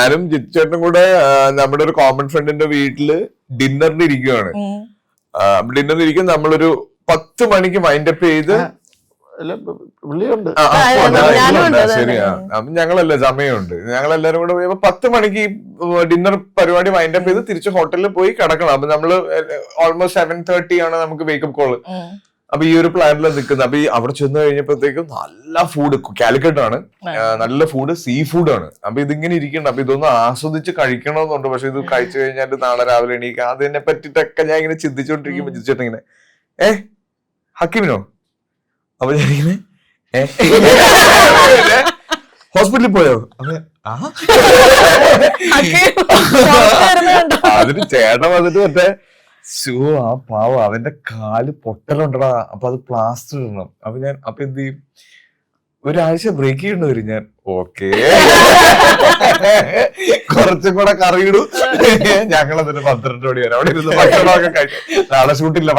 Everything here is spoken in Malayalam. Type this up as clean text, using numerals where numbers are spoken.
ഞാനും ജിച്ചേട്ടനും കൂടെ നമ്മുടെ ഒരു കോമൺ ഫ്രണ്ടിന്റെ വീട്ടില് ഡിന്നറിന് ഇരിക്കുകയാണ്. ഡിന്നറിന് ഇരിക്കും. നമ്മളൊരു 10 മണിക്ക് മൈൻഡപ്പ് ചെയ്ത് ശരിയാ, ഞങ്ങളല്ലേ സമയമുണ്ട്, ഞങ്ങളെല്ലാരും കൂടെ പോയപ്പോ 10 മണിക്ക് ഡിന്നർ പരിപാടി വൈൻഡപ്പ് ചെയ്ത് തിരിച്ച് ഹോട്ടലിൽ പോയി കിടക്കണം. അപ്പൊ നമ്മള് ഓൾമോസ്റ്റ് 7:30 ആണ് നമുക്ക് വേക്കപ്പ് കോള്. അപ്പൊ ഈ ഒരു പ്ലാനിലാണ് നിൽക്കുന്നത്. അപ്പൊ ഈ അവിടെ ചെന്ന് കഴിഞ്ഞപ്പോഴത്തേക്കും നല്ല ഫുഡ്, കാലിക്കറ്റാണ്, നല്ല ഫുഡ്, സീ ഫുഡാണ്. അപ്പൊ ഇതിങ്ങനെ ഇരിക്കണം. അപ്പൊ ഇതൊന്നും ആസ്വദിച്ച് കഴിക്കണമെന്നുണ്ട്. പക്ഷെ ഇത് കഴിച്ചു കഴിഞ്ഞാൽ നാളെ രാവിലെ എണീക്കാം. അതിനെ പറ്റിട്ടൊക്കെ ഞാൻ ഇങ്ങനെ ചിന്തിച്ചോണ്ടിരിക്കുമ്പോ ചിന്തിച്ചിട്ട് ഇങ്ങനെ ഹക്കീമിനോ? അപ്പൊ ഞാനിങ്ങനെ ഹോസ്പിറ്റലിൽ പോയോ? അതിന് ചേട്ടൻ വന്നിട്ട് മറ്റേ ആ പാവം അവന്റെ കാല് പൊട്ടലുണ്ടടാ, അപ്പൊ അത് പ്ലാസ്റ്റർ ഇടണം. അപ്പൊ എന്ത് ചെയ്യും, ഒരാഴ്ച ബ്രേക്ക് ചെയ്യേണ്ടി വരും. ഞാൻ ഓക്കേ, കുറച്ചും കൂടെ കറിയിടും. ഞങ്ങളതിന് 12 മണി വരെ അവിടെ ഇരുന്ന് ഭക്ഷണമൊക്കെ കഴിക്കും. നാളെ ഷൂട്ടില്ല,